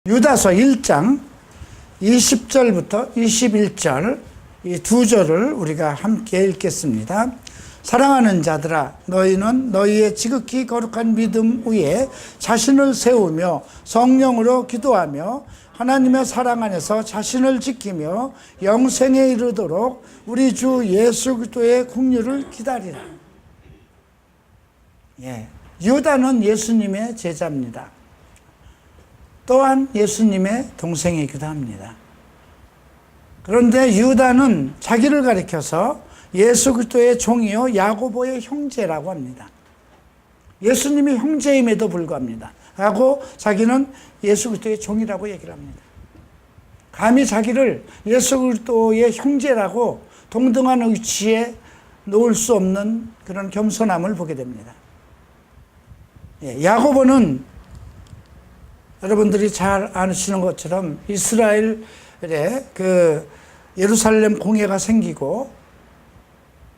유다서 1장 20절부터 21절 이 두 절을 우리가 함께 읽겠습니다. 사랑하는 자들아, 너희는 너희의 지극히 거룩한 믿음 위에 자신을 세우며 성령으로 기도하며 하나님의 사랑 안에서 자신을 지키며 영생에 이르도록 우리 주 예수 그리스도의 긍휼을 기다리라. 유다는 예수님의 제자입니다. 또한 예수님의 동생이기도 합니다. 그런데 유다는 자기를 가리켜서 예수 그리스도의 종이요 야고보의 형제라고 합니다. 예수님이 형제임에도 불구합니다. 하고 자기는 예수 그리스도의 종이라고 얘기를 합니다. 감히 자기를 예수 그리스도의 형제라고 동등한 위치에 놓을 수 없는 그런 겸손함을 보게 됩니다. 야고보는 여러분들이 잘 아시는 것처럼 이스라엘의 그 예루살렘 공회가 생기고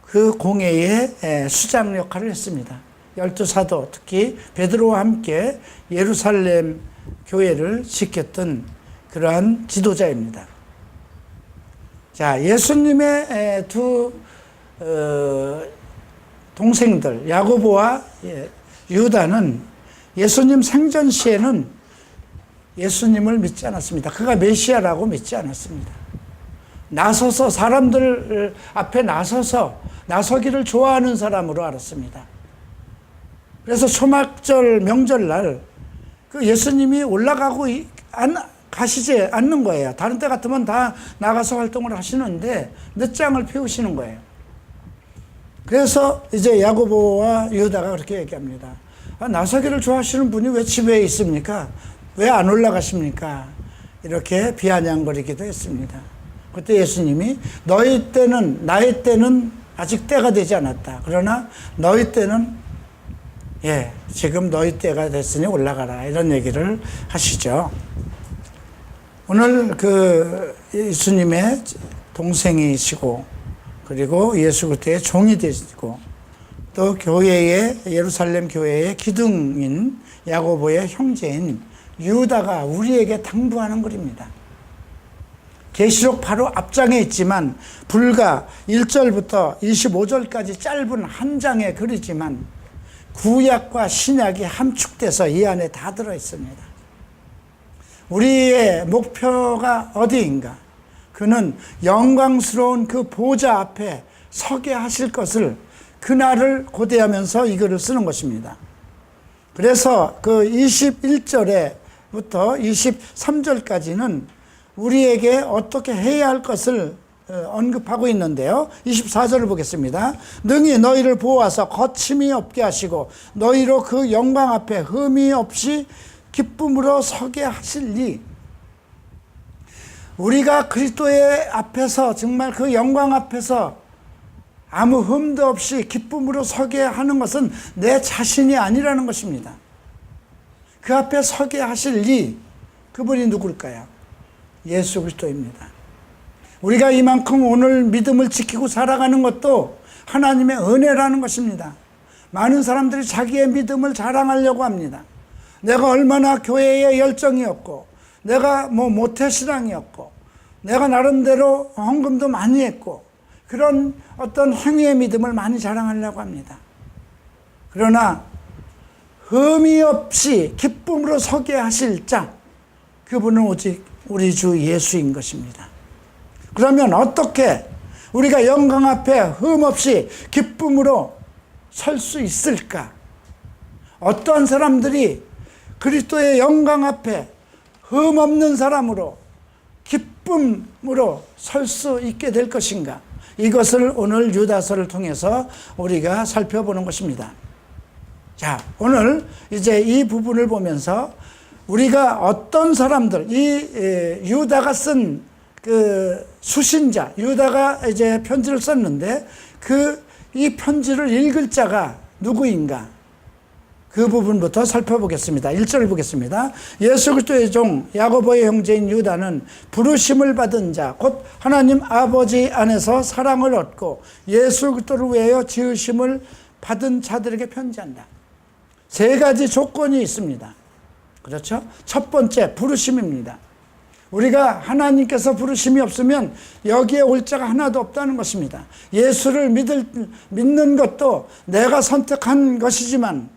그 공회에 수장 역할을 했습니다. 12사도 특히 베드로와 함께 예루살렘 교회를 지켰던 그러한 지도자입니다. 자, 예수님의 두 동생들 야고보와 유다는 예수님 생전 시에는 예수님을 믿지 않았습니다. 그가 메시아라고 믿지 않았습니다. 나서서 사람들 앞에 나서기를 좋아하는 사람으로 알았습니다. 그래서 초막절 명절날 그 예수님이 올라가고 가시지 않는 거예요. 다른 때 같으면 다 나가서 활동을 하시는데 늦장을 피우시는 거예요. 그래서 이제 야고보와 유다가 그렇게 얘기합니다. 나서기를 좋아하시는 분이 왜 집에 있습니까? 왜 안 올라가십니까? 이렇게 비아냥거리기도 했습니다. 그때 예수님이 너희 때는, 나의 때는 아직 때가 되지 않았다. 그러나 너희 때는 지금 너희 때가 됐으니 올라가라. 이런 얘기를 하시죠. 오늘 그 예수님의 동생이시고 그리고 예수 그리스도의 종이 되시고 또 교회의 예루살렘 교회의 기둥인 야고보의 형제인 유다가 우리에게 당부하는 글입니다. 계시록 바로 앞장에 있지만 불과 1절부터 25절까지 짧은 한 장의 글이지만 구약과 신약이 함축돼서 이 안에 다 들어있습니다. 우리의 목표가 어디인가? 그는 영광스러운 그 보좌 앞에 서게 하실 것을 그날을 고대하면서 이 글을 쓰는 것입니다. 그래서 그 21절에부터 23절까지는 우리에게 어떻게 해야 할 것을 언급하고 있는데요. 24절을 보겠습니다. 능히 너희를 보호하사 거침이 없게 하시고 너희로 그 영광 앞에 흠이 없이 기쁨으로 서게 하실리. 우리가 그리스도의 앞에서 정말 그 영광 앞에서 아무 흠도 없이 기쁨으로 서게 하는 것은 내 자신이 아니라는 것입니다. 그 앞에 서게 하실리, 그분이 누굴까요? 예수 그리스도입니다. 우리가 이만큼 오늘 믿음을 지키고 살아가는 것도 하나님의 은혜라는 것입니다. 많은 사람들이 자기의 믿음을 자랑하려고 합니다. 내가 얼마나 교회에 열정이 없고 내가 모태신앙이었고 내가 나름대로 헌금도 많이 했고 그런 어떤 행위의 믿음을 많이 자랑하려고 합니다. 그러나 흠이 없이 기쁨으로 서게 하실 자, 그분은 오직 우리 주 예수인 것입니다. 그러면 어떻게 우리가 영광 앞에 흠 없이 기쁨으로 설 수 있을까? 어떠한 사람들이 그리스도의 영광 앞에 흠 없는 사람으로 기쁨으로 설 수 있게 될 것인가? 이것을 오늘 유다서를 통해서 우리가 살펴보는 것입니다. 자, 오늘 이제 이 부분을 보면서 우리가 어떤 사람들, 이 유다가 쓴 그 수신자, 유다가 이제 편지를 썼는데 이 편지를 읽을 자가 누구인가? 그 부분부터 살펴보겠습니다. 1절을 보겠습니다. 예수 그리스도의 종 야고보의 형제인 유다는 부르심을 받은 자, 곧 하나님 아버지 안에서 사랑을 얻고 예수 그리스도를 위하여 지으심을 받은 자들에게 편지한다. 세 가지 조건이 있습니다. 그렇죠? 첫 번째 부르심입니다. 우리가 하나님께서 부르심이 없으면 여기에 올 자가 하나도 없다는 것입니다. 예수를 믿는 것도 내가 선택한 것이지만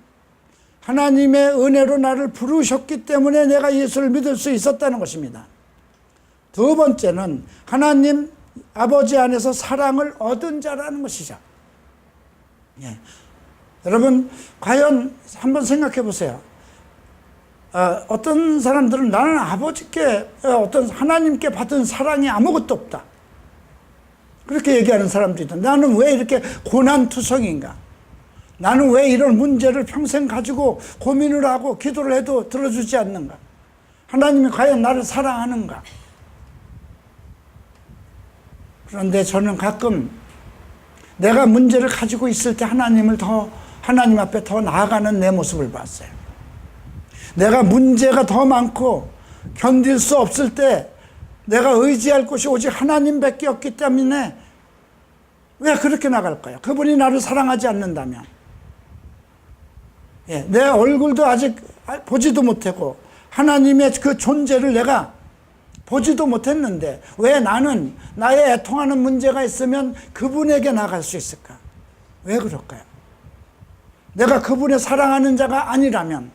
하나님의 은혜로 나를 부르셨기 때문에 내가 예수를 믿을 수 있었다는 것입니다. 두 번째는 하나님 아버지 안에서 사랑을 얻은 자라는 것이죠. 예. 여러분 과연 한번 생각해 보세요. 어떤 사람들은 나는 아버지께 어떤 하나님께 받은 사랑이 아무것도 없다, 그렇게 얘기하는 사람도 있다. 나는 왜 이렇게 고난투성인가, 나는 왜 이런 문제를 평생 가지고 고민을 하고 기도를 해도 들어주지 않는가, 하나님이 과연 나를 사랑하는가. 그런데 저는 가끔 내가 문제를 가지고 있을 때 하나님 앞에 더 나아가는 내 모습을 봤어요. 내가 문제가 더 많고 견딜 수 없을 때 내가 의지할 곳이 오직 하나님밖에 없기 때문에 왜 그렇게 나갈까요? 그분이 나를 사랑하지 않는다면. 예, 내 얼굴도 아직 보지도 못하고 하나님의 그 존재를 내가 보지도 못했는데 왜 나는 나의 애통하는 문제가 있으면 그분에게 나갈 수 있을까? 왜 그럴까요? 내가 그분의 사랑하는 자가 아니라면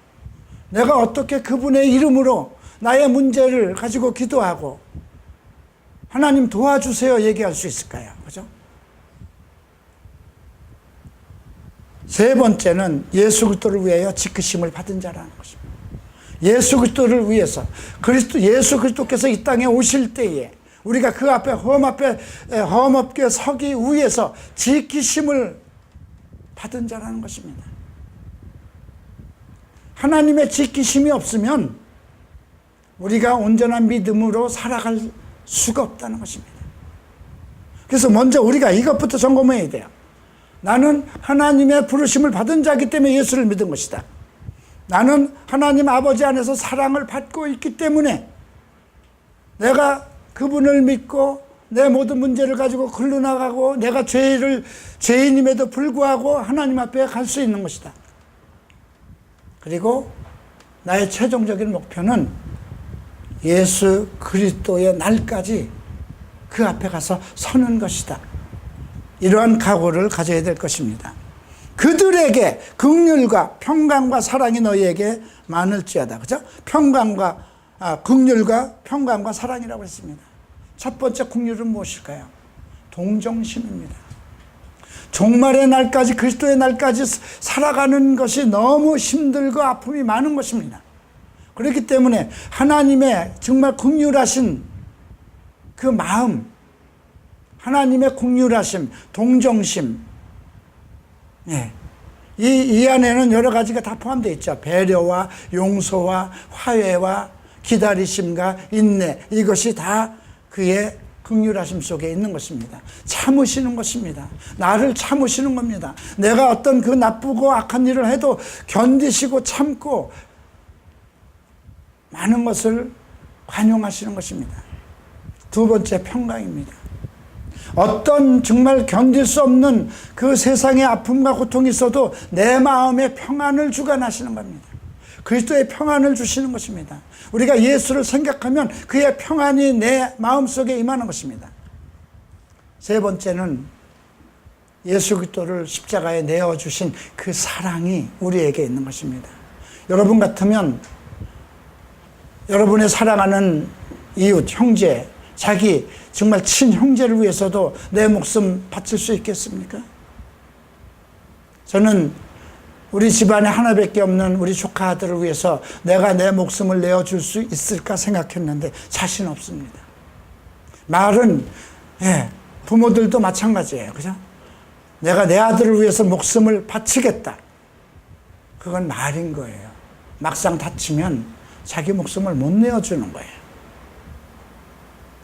내가 어떻게 그분의 이름으로 나의 문제를 가지고 기도하고 하나님 도와주세요 얘기할 수 있을까요? 그죠? 세 번째는 예수 그리스도를 위하여 지키심을 받은 자라는 것입니다. 예수 그리스도를 위해서 예수 그리스도께서 이 땅에 오실 때에 우리가 그 앞에 험없게 서기 위해서 지키심을 받은 자라는 것입니다. 하나님의 지키심이 없으면 우리가 온전한 믿음으로 살아갈 수가 없다는 것입니다. 그래서 먼저 우리가 이것부터 점검해야 돼요. 나는 하나님의 부르심을 받은 자이기 때문에 예수를 믿은 것이다. 나는 하나님 아버지 안에서 사랑을 받고 있기 때문에 내가 그분을 믿고 내 모든 문제를 가지고 흘러나가고 내가 죄인임에도 불구하고 하나님 앞에 갈 수 있는 것이다. 그리고 나의 최종적인 목표는 예수 그리스도의 날까지 그 앞에 가서 서는 것이다. 이러한 각오를 가져야 될 것입니다. 그들에게 긍휼과 평강과 사랑이 너희에게 많을지어다. 그죠? 긍휼과 평강과 사랑이라고 했습니다. 첫 번째 긍휼은 무엇일까요? 동정심입니다. 종말의 날까지 그리스도의 날까지 살아가는 것이 너무 힘들고 아픔이 많은 것입니다. 그렇기 때문에 하나님의 정말 긍휼하신 그 마음, 하나님의 긍휼하심, 동정심, 예. 이 안에는 여러 가지가 다 포함되어 있죠. 배려와 용서와 화해와 기다리심과 인내, 이것이 다 그의 긍휼하심 속에 있는 것입니다. 참으시는 것입니다. 나를 참으시는 겁니다. 내가 어떤 그 나쁘고 악한 일을 해도 견디시고 참고 많은 것을 관용하시는 것입니다. 두 번째, 평강입니다. 어떤 정말 견딜 수 없는 그 세상의 아픔과 고통이 있어도 내 마음에 평안을 주관하시는 겁니다. 그리스도의 평안을 주시는 것입니다. 우리가 예수를 생각하면 그의 평안이 내 마음속에 임하는 것입니다. 세 번째는 예수 그리스도를 십자가에 내어주신 그 사랑이 우리에게 있는 것입니다. 여러분 같으면 여러분의 사랑하는 이웃, 형제, 자기 정말 친형제를 위해서도 내 목숨 바칠 수 있겠습니까? 저는 우리 집안에 하나밖에 없는 우리 조카 아들을 위해서 내가 내 목숨을 내어줄 수 있을까 생각했는데 자신 없습니다. 말은 부모들도 마찬가지예요. 그죠? 내가 내 아들을 위해서 목숨을 바치겠다. 그건 말인 거예요. 막상 다치면 자기 목숨을 못 내어주는 거예요.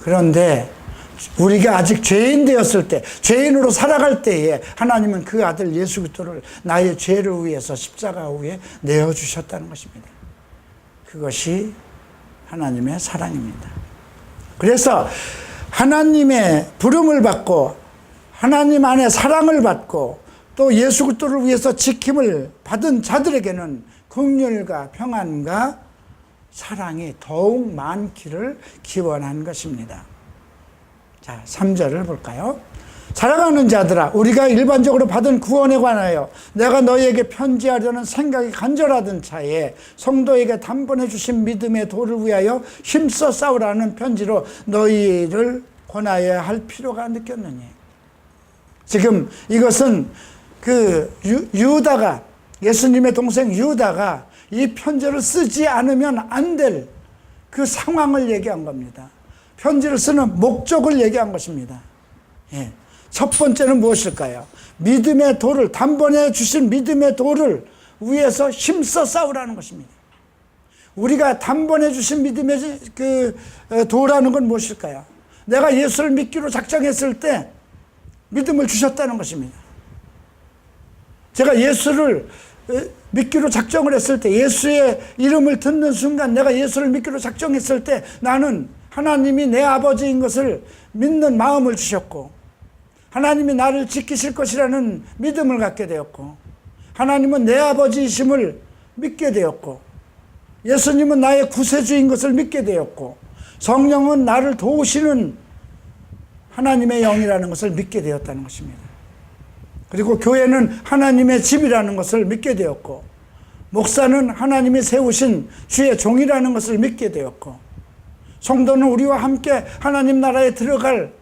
그런데 우리가 아직 죄인 되었을 때, 죄인으로 살아갈 때에 하나님은 그 아들 예수 그리스도를 나의 죄를 위해서 십자가 위에 내어주셨다는 것입니다. 그것이 하나님의 사랑입니다. 그래서 하나님의 부름을 받고 하나님 안에 사랑을 받고 또 예수 그리스도를 위해서 지킴을 받은 자들에게는 긍휼과 평안과 사랑이 더욱 많기를 기원한 것입니다. 자, 3절을 볼까요? 사랑하는 자들아, 우리가 일반적으로 받은 구원에 관하여 내가 너희에게 편지하려는 생각이 간절하던 차에 성도에게 단번에 주신 믿음의 도를 위하여 힘써 싸우라는 편지로 너희를 권하여야 할 필요가 느꼈느니. 지금 이것은 유다가, 예수님의 동생 유다가 이 편지를 쓰지 않으면 안 될 그 상황을 얘기한 겁니다. 편지를 쓰는 목적을 얘기한 것입니다. 예. 첫 번째는 무엇일까요? 믿음의 도를, 단번에 주신 믿음의 도를 위해서 힘써 싸우라는 것입니다. 우리가 단번에 주신 믿음의 도라는 건 무엇일까요? 내가 예수를 믿기로 작정했을 때 믿음을 주셨다는 것입니다. 제가 예수를 믿기로 작정을 했을 때, 예수의 이름을 듣는 순간 내가 예수를 믿기로 작정했을 때 나는 하나님이 내 아버지인 것을 믿는 마음을 주셨고, 하나님이 나를 지키실 것이라는 믿음을 갖게 되었고, 하나님은 내 아버지이심을 믿게 되었고, 예수님은 나의 구세주인 것을 믿게 되었고, 성령은 나를 도우시는 하나님의 영이라는 것을 믿게 되었다는 것입니다. 그리고 교회는 하나님의 집이라는 것을 믿게 되었고, 목사는 하나님이 세우신 주의 종이라는 것을 믿게 되었고, 성도는 우리와 함께 하나님 나라에 들어갈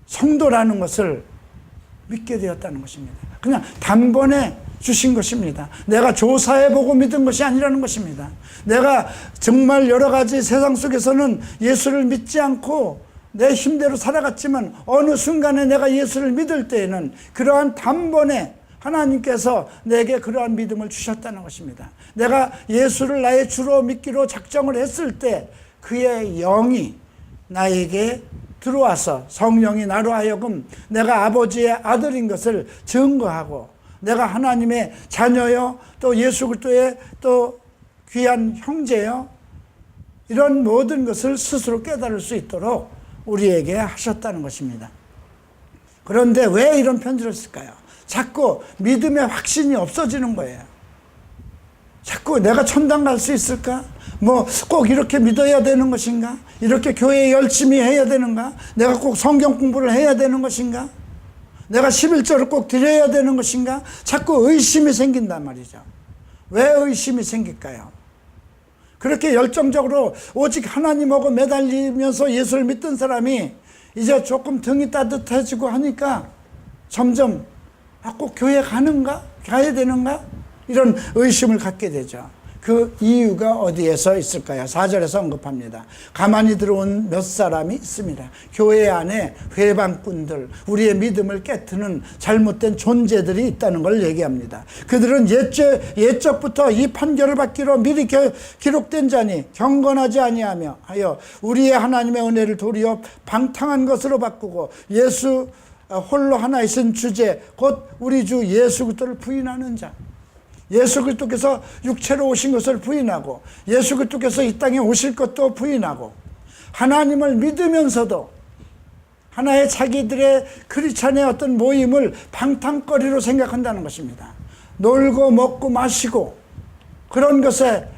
성도라는 것을 믿게 되었다는 것입니다. 그냥 단번에 주신 것입니다. 내가 조사해보고 믿은 것이 아니라는 것입니다. 내가 정말 여러 가지 세상 속에서는 예수를 믿지 않고 내 힘대로 살아갔지만 어느 순간에 내가 예수를 믿을 때에는 그러한 단번에 하나님께서 내게 그러한 믿음을 주셨다는 것입니다. 내가 예수를 나의 주로 믿기로 작정을 했을 때 그의 영이 나에게 들어와서 성령이 나로 하여금 내가 아버지의 아들인 것을 증거하고, 내가 하나님의 자녀요, 또 예수 그리스도의 또 귀한 형제요, 이런 모든 것을 스스로 깨달을 수 있도록 우리에게 하셨다는 것입니다. 그런데 왜 이런 편지를 쓸까요? 자꾸 믿음의 확신이 없어지는 거예요. 자꾸 내가 천당 갈 수 있을까? 뭐 꼭 이렇게 믿어야 되는 것인가? 이렇게 교회에 열심히 해야 되는가? 내가 꼭 성경 공부를 해야 되는 것인가? 내가 11조를 꼭 드려야 되는 것인가? 자꾸 의심이 생긴단 말이죠. 왜 의심이 생길까요? 그렇게 열정적으로 오직 하나님하고 매달리면서 예수를 믿던 사람이 이제 조금 등이 따뜻해지고 하니까 점점 꼭 교회 가는가? 가야 되는가? 이런 의심을 갖게 되죠. 그 이유가 어디에서 있을까요? 4절에서 언급합니다. 가만히 들어온 몇 사람이 있습니다. 교회 안에 회방꾼들, 우리의 믿음을 깨트는 잘못된 존재들이 있다는 걸 얘기합니다. 그들은 옛적부터 이 판결을 받기로 미리 기록된 자니 경건하지 아니하며 하여 우리의 하나님의 은혜를 도리어 방탕한 것으로 바꾸고 예수 홀로 하나이신 주제 곧 우리 주 예수 그리스도를 부인하는 자, 예수 그리스도께서 육체로 오신 것을 부인하고 예수 그리스도께서 이 땅에 오실 것도 부인하고 하나님을 믿으면서도 하나의 자기들의 크리스찬의 어떤 모임을 방탕거리로 생각한다는 것입니다. 놀고 먹고 마시고 그런 것에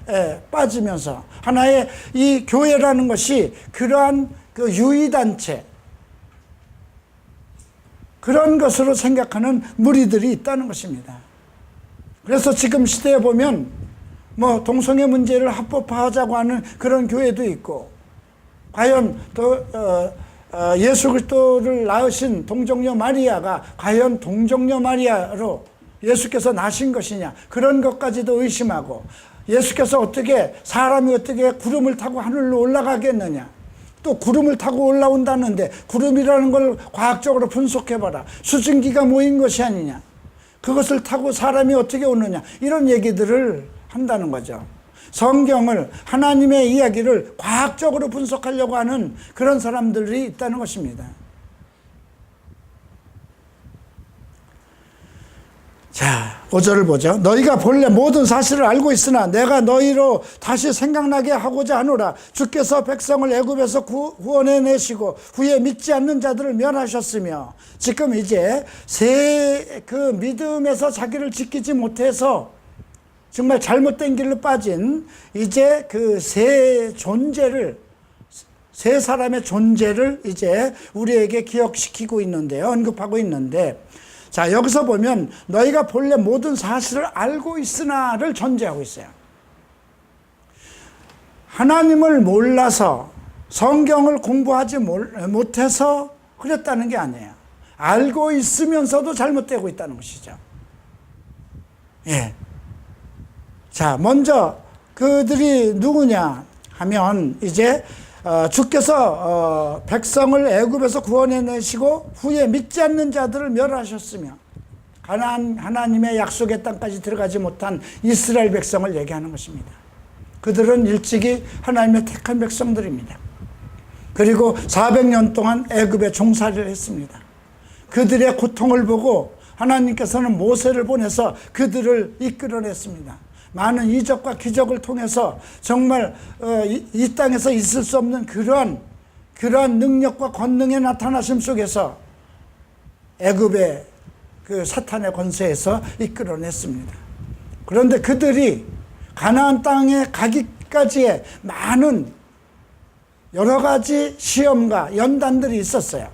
빠지면서 하나의 이 교회라는 것이 그러한 그 유의단체, 그런 것으로 생각하는 무리들이 있다는 것입니다. 그래서 지금 시대에 보면 뭐 동성애 문제를 합법화하자고 하는 그런 교회도 있고, 과연 또 예수 그리스도를 낳으신 동정녀 마리아가 과연 동정녀 마리아로 예수께서 나신 것이냐, 그런 것까지도 의심하고, 예수께서 어떻게 사람이 어떻게 구름을 타고 하늘로 올라가겠느냐, 또 구름을 타고 올라온다는데 구름이라는 걸 과학적으로 분석해봐라, 수증기가 모인 것이 아니냐, 그것을 타고 사람이 어떻게 오느냐, 이런 얘기들을 한다는 거죠. 성경을, 하나님의 이야기를 과학적으로 분석하려고 하는 그런 사람들이 있다는 것입니다. 자, 5절을 보죠. 너희가 본래 모든 사실을 알고 있으나 내가 너희로 다시 생각나게 하고자 하노라. 주께서 백성을 애굽에서 구원해내시고 후에 믿지 않는 자들을 멸하셨으며, 지금 이제 그 믿음에서 자기를 지키지 못해서 정말 잘못된 길로 빠진 이제 그 세 사람의 존재를 이제 우리에게 기억시키고 있는데요. 언급하고 있는데, 자, 여기서 보면 너희가 본래 모든 사실을 알고 있으나를 전제하고 있어요. 하나님을 몰라서 성경을 공부하지 못해서 그랬다는 게 아니에요. 알고 있으면서도 잘못되고 있다는 것이죠. 예. 자, 먼저 그들이 누구냐 하면 이제 주께서 백성을 애굽에서 구원해내시고 후에 믿지 않는 자들을 멸하셨으며 가나안 하나님의 약속의 땅까지 들어가지 못한 이스라엘 백성을 얘기하는 것입니다. 그들은 일찍이 하나님의 택한 백성들입니다. 그리고 400년 동안 애굽에 종살이를 했습니다. 그들의 고통을 보고 하나님께서는 모세를 보내서 그들을 이끌어냈습니다. 많은 이적과 기적을 통해서 정말 이 땅에서 있을 수 없는 그러한 능력과 권능의 나타나심 속에서 애굽의 그 사탄의 권세에서 이끌어냈습니다. 그런데 그들이 가나안 땅에 가기까지의 많은 여러 가지 시험과 연단들이 있었어요.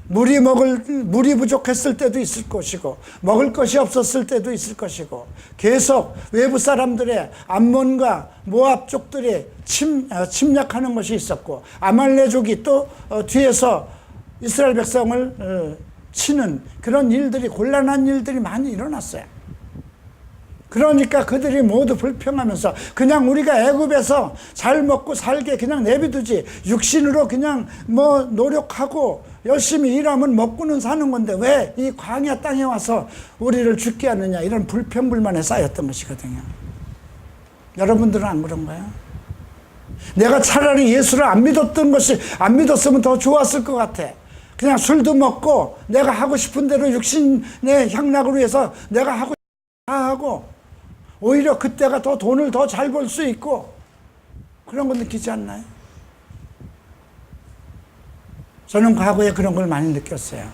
물이 부족했을 때도 있을 것이고, 먹을 것이 없었을 때도 있을 것이고, 계속 외부 사람들의 암몬과 모압 쪽들이 침략하는 것이 있었고, 아말레족이 또 뒤에서 이스라엘 백성을 치는 그런 일들이, 곤란한 일들이 많이 일어났어요. 그러니까 그들이 모두 불평하면서 그냥 우리가 애굽에서 잘 먹고 살게 그냥 내비두지, 육신으로 그냥 뭐 노력하고 열심히 일하면 먹고는 사는 건데 왜 이 광야 땅에 와서 우리를 죽게 하느냐, 이런 불평불만에 쌓였던 것이거든요. 여러분들은 안 그런가요? 내가 차라리 예수를 안 믿었으면 더 좋았을 것 같아. 그냥 술도 먹고 내가 하고 싶은 대로 육신의 향락을 위해서 내가 하고 다 하고, 오히려 그때가 더 돈을 더 잘 벌 수 있고, 그런 거 느끼지 않나요? 저는 과거에 그런 걸 많이 느꼈어요.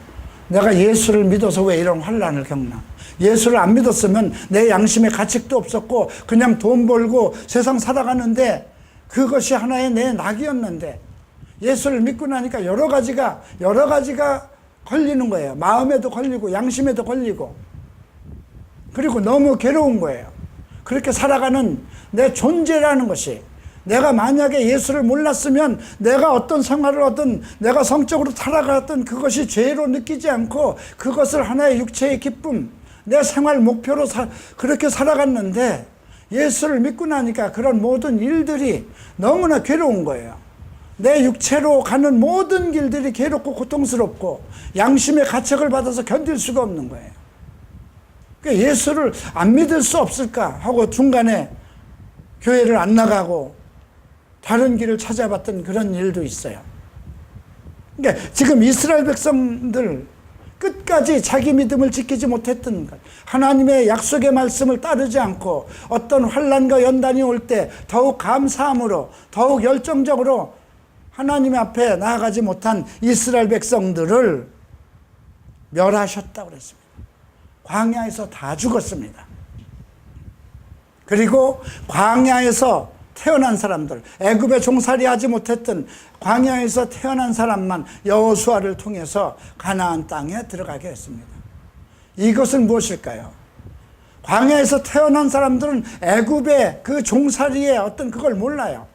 내가 예수를 믿어서 왜 이런 환난을 겪나. 예수를 안 믿었으면 내 양심에 가책도 없었고 그냥 돈 벌고 세상 살아가는데 그것이 하나의 내 낙이었는데, 예수를 믿고 나니까 여러 가지가 걸리는 거예요. 마음에도 걸리고 양심에도 걸리고, 그리고 너무 괴로운 거예요. 그렇게 살아가는 내 존재라는 것이, 내가 만약에 예수를 몰랐으면 내가 어떤 생활을 내가 성적으로 살아갔던 그것이 죄로 느끼지 않고 그것을 하나의 육체의 기쁨, 내 생활 목표로 그렇게 살아갔는데, 예수를 믿고 나니까 그런 모든 일들이 너무나 괴로운 거예요. 내 육체로 가는 모든 길들이 괴롭고 고통스럽고 양심의 가책을 받아서 견딜 수가 없는 거예요. 그러니까 예수를 안 믿을 수 없을까 하고 중간에 교회를 안 나가고 다른 길을 찾아봤던 그런 일도 있어요. 그러니까 지금 이스라엘 백성들 끝까지 자기 믿음을 지키지 못했던 것, 하나님의 약속의 말씀을 따르지 않고 어떤 환난과 연단이 올 때 더욱 감사함으로, 더욱 열정적으로 하나님 앞에 나아가지 못한 이스라엘 백성들을 멸하셨다고 그랬습니다. 광야에서 다 죽었습니다. 그리고 광야에서 태어난 사람들, 애굽에 종살이하지 못했던 광야에서 태어난 사람만 여호수아를 통해서 가나안 땅에 들어가게 했습니다. 이것은 무엇일까요? 광야에서 태어난 사람들은 애굽의 그 종살이의 어떤 그걸 몰라요.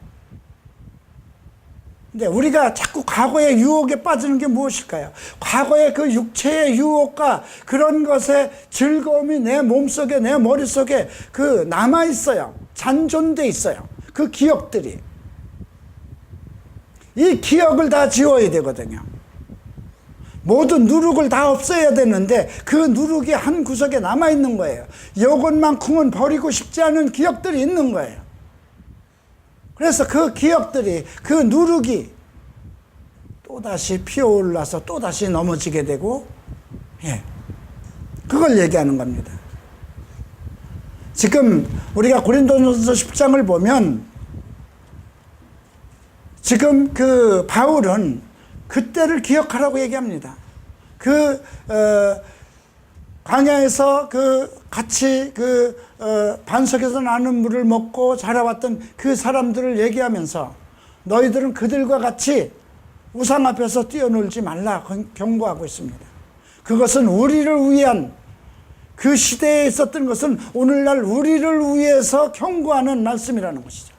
근데 우리가 자꾸 과거의 유혹에 빠지는 게 무엇일까요? 과거의 그 육체의 유혹과 그런 것의 즐거움이 내 몸속에, 내 머릿속에 그 남아있어요. 잔존돼 있어요. 그 기억들이. 이 기억을 다 지워야 되거든요. 모든 누룩을 다 없애야 되는데 그 누룩이 한 구석에 남아있는 거예요. 이것만큼은 버리고 싶지 않은 기억들이 있는 거예요. 그래서 그 기억들이, 그 누룩이 또다시 피어올라서 또다시 넘어지게 되고, 그걸 얘기하는 겁니다. 지금 우리가 고린도전서 10장을 보면 지금 그 바울은 그때를 기억하라고 얘기합니다. 광야에서 같이 반석에서 나는 물을 먹고 자라왔던 그 사람들을 얘기하면서 너희들은 그들과 같이 우상 앞에서 뛰어놀지 말라 경고하고 있습니다. 그것은 우리를 위한, 그 시대에 있었던 것은 오늘날 우리를 위해서 경고하는 말씀이라는 것이죠.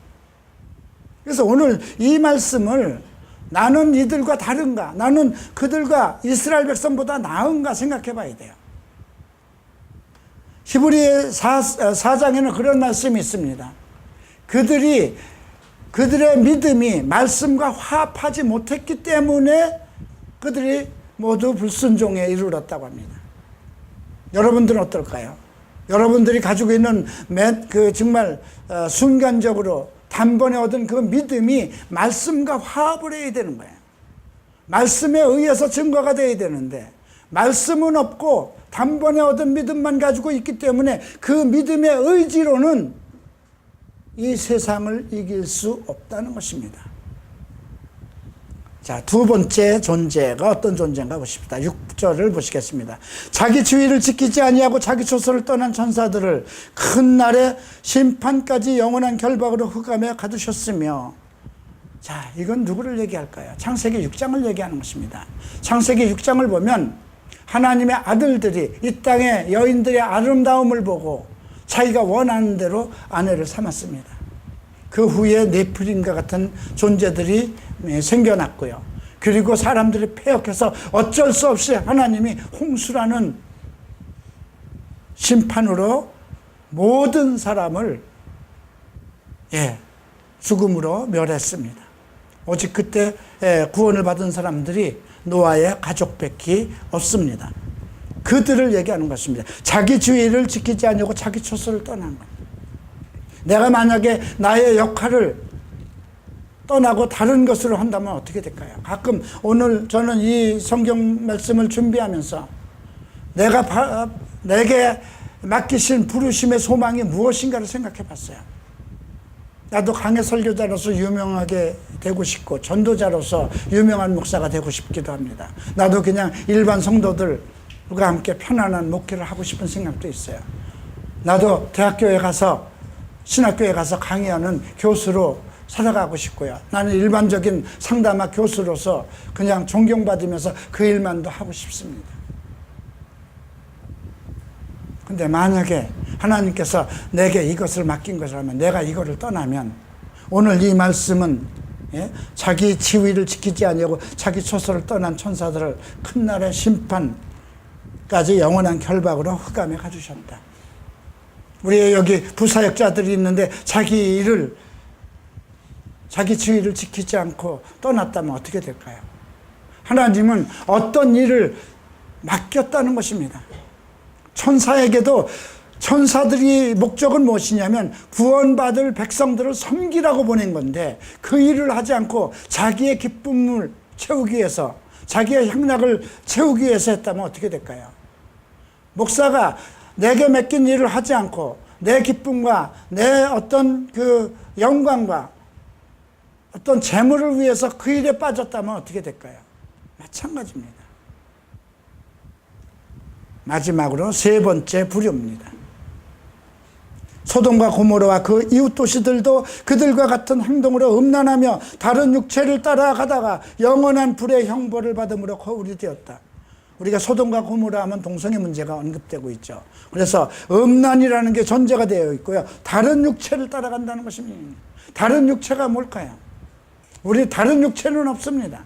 그래서 오늘 이 말씀을 나는 이들과 다른가, 나는 그들과 이스라엘 백성보다 나은가 생각해 봐야 돼요. 히브리 4장에는 그런 말씀이 있습니다. 그들의 믿음이 말씀과 화합하지 못했기 때문에 그들이 모두 불순종에 이르렀다고 합니다. 여러분들은 어떨까요? 여러분들이 가지고 있는 정말 순간적으로 단번에 얻은 그 믿음이 말씀과 화합을 해야 되는 거예요. 말씀에 의해서 증거가 돼야 되는데 말씀은 없고 단번에 얻은 믿음만 가지고 있기 때문에 그 믿음의 의지로는 이 세상을 이길 수 없다는 것입니다. 자, 두 번째 존재가 어떤 존재인가 보십시다. 6절을 보시겠습니다. 자기 주의를 지키지 아니하고 자기 초소를 떠난 천사들을 큰 날에 심판까지 영원한 결박으로 흑암에 가두셨으며. 자, 이건 누구를 얘기할까요? 창세기 6장을 얘기하는 것입니다. 창세기 6장을 보면 하나님의 아들들이 이 땅의 여인들의 아름다움을 보고 자기가 원하는 대로 아내를 삼았습니다. 그 후에 네프림과 같은 존재들이 생겨났고요. 그리고 사람들이 패역해서 어쩔 수 없이 하나님이 홍수라는 심판으로 모든 사람을 죽음으로 멸했습니다. 오직 그때 구원을 받은 사람들이 노아의 가족밖에 없습니다. 그들을 얘기하는 것입니다. 자기 주의를 지키지 않고 자기 초소를 떠난 것. 내가 만약에 나의 역할을 떠나고 다른 것으로 한다면 어떻게 될까요? 가끔 오늘 저는 이 성경 말씀을 준비하면서 내게 맡기신 부르심의 소망이 무엇인가를 생각해 봤어요. 나도 강해 설교자로서 유명하게 되고 싶고 전도자로서 유명한 목사가 되고 싶기도 합니다. 나도 그냥 일반 성도들과 함께 편안한 목회를 하고 싶은 생각도 있어요. 나도 대학교에 가서 신학교에 가서 강의하는 교수로 살아가고 싶고요. 나는 일반적인 상담학 교수로서 그냥 존경받으면서 그 일만도 하고 싶습니다. 근데 만약에 하나님께서 내게 이것을 맡긴 것이라면 내가 이거를 떠나면 오늘 이 말씀은 자기 지위를 지키지 아니하고 자기 초소를 떠난 천사들을 큰 날의 심판까지 영원한 결박으로 흑암에 가두셨다. 우리 여기 부사역자들이 있는데 자기 지위를 지키지 않고 떠났다면 어떻게 될까요? 하나님은 어떤 일을 맡겼다는 것입니다. 천사에게도 천사들이 목적은 무엇이냐면 구원받을 백성들을 섬기라고 보낸 건데 그 일을 하지 않고 자기의 기쁨을 채우기 위해서 자기의 향락을 채우기 위해서 했다면 어떻게 될까요? 목사가 내게 맡긴 일을 하지 않고 내 기쁨과 내 어떤 그 영광과 어떤 재물을 위해서 그 일에 빠졌다면 어떻게 될까요? 마찬가지입니다. 마지막으로 세 번째 부류입니다. 소돔과 고모라와 그 이웃 도시들도 그들과 같은 행동으로 음란하며 다른 육체를 따라가다가 영원한 불의 형벌을 받음으로 거울이 되었다. 우리가 소돔과 고모라 하면 동성애 문제가 언급되고 있죠. 그래서 음란이라는 게 전제가 되어 있고요. 다른 육체를 따라간다는 것입니다. 다른 육체가 뭘까요? 우리 다른 육체는 없습니다.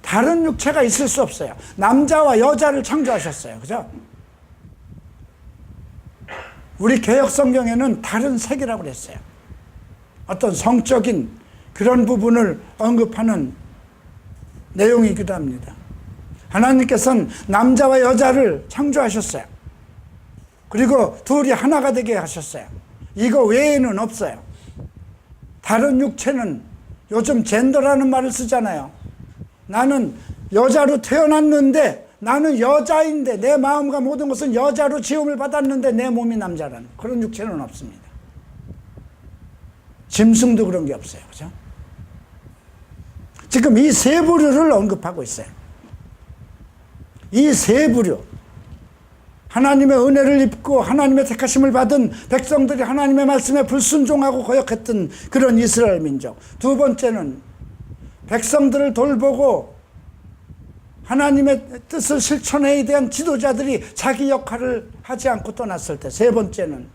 다른 육체가 있을 수 없어요. 남자와 여자를 창조하셨어요. 그죠? 우리 개역 성경에는 다른 색이라고 그랬어요. 어떤 성적인 그런 부분을 언급하는 내용이기도 합니다. 하나님께서는 남자와 여자를 창조하셨어요. 그리고 둘이 하나가 되게 하셨어요. 이거 외에는 없어요. 다른 육체는 요즘 젠더라는 말을 쓰잖아요. 나는 여자로 태어났는데 나는 여자인데 내 마음과 모든 것은 여자로 지음을 받았는데 내 몸이 남자라는 그런 육체는 없습니다. 짐승도 그런 게 없어요. 그죠? 지금 이 세 부류를 언급하고 있어요. 이 세 부류. 하나님의 은혜를 입고 하나님의 택하심을 받은 백성들이 하나님의 말씀에 불순종하고 거역했던 그런 이스라엘 민족. 두 번째는 백성들을 돌보고 하나님의 뜻을 실천해야 대한 지도자들이 자기 역할을 하지 않고 떠났을 때. 세 번째는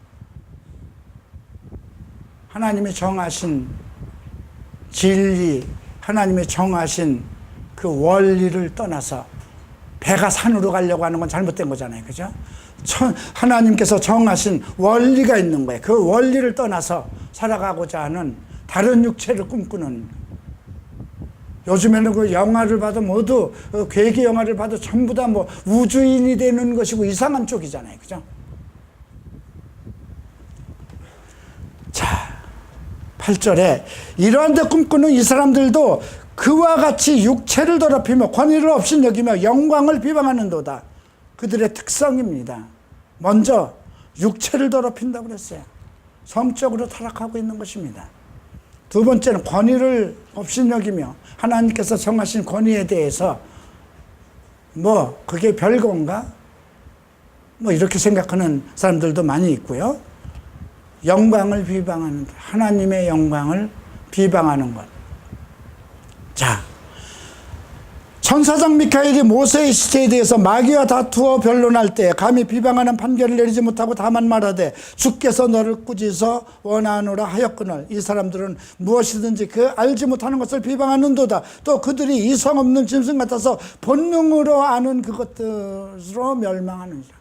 하나님이 정하신 진리, 하나님이 정하신 그 원리를 떠나서 배가 산으로 가려고 하는 건 잘못된 거잖아요. 그죠? 하나님께서 정하신 원리가 있는 거예요. 그 원리를 떠나서 살아가고자 하는 다른 육체를 꿈꾸는. 요즘에는 그 영화를 봐도 모두 괴기 영화를 봐도 전부 다 뭐 우주인이 되는 것이고 이상한 쪽이잖아요. 그죠? 자, 8절에 이러한 데 꿈꾸는 이 사람들도 그와 같이 육체를 더럽히며 권위를 없인 여기며 영광을 비방하는도다. 그들의 특성입니다. 먼저 육체를 더럽힌다고 그랬어요. 성적으로 타락하고 있는 것입니다. 두 번째는 권위를 없인 여기며 하나님께서 정하신 권위에 대해서 뭐 그게 별건가? 뭐 이렇게 생각하는 사람들도 많이 있고요. 영광을 비방하는, 하나님의 영광을 비방하는 것. 자, 천사장 미카엘이 모세의 시체에 대해서 마귀와 다투어 변론할 때 감히 비방하는 판결을 내리지 못하고 다만 말하되 주께서 너를 꾸짖어 원하노라 하였거늘 이 사람들은 무엇이든지 그 알지 못하는 것을 비방하는도다. 또 그들이 이성 없는 짐승 같아서 본능으로 아는 그것들로 멸망하느니라.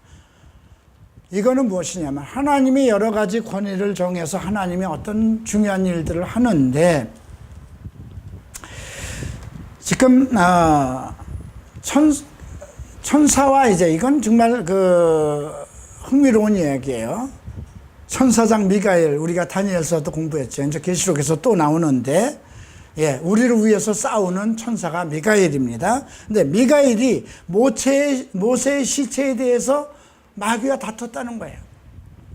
이거는 무엇이냐면 하나님이 여러 가지 권위를 정해서 하나님이 어떤 중요한 일들을 하는데 지금 천사와 이제 이건 정말 그 흥미로운 이야기예요. 천사장 미가엘, 우리가 다니엘서도 공부했죠. 이제 계시록에서 또 나오는데, 예, 우리를 위해서 싸우는 천사가 미가엘입니다. 근데 미가엘이 모세의 시체에 대해서 마귀와 다퉜다는 거예요.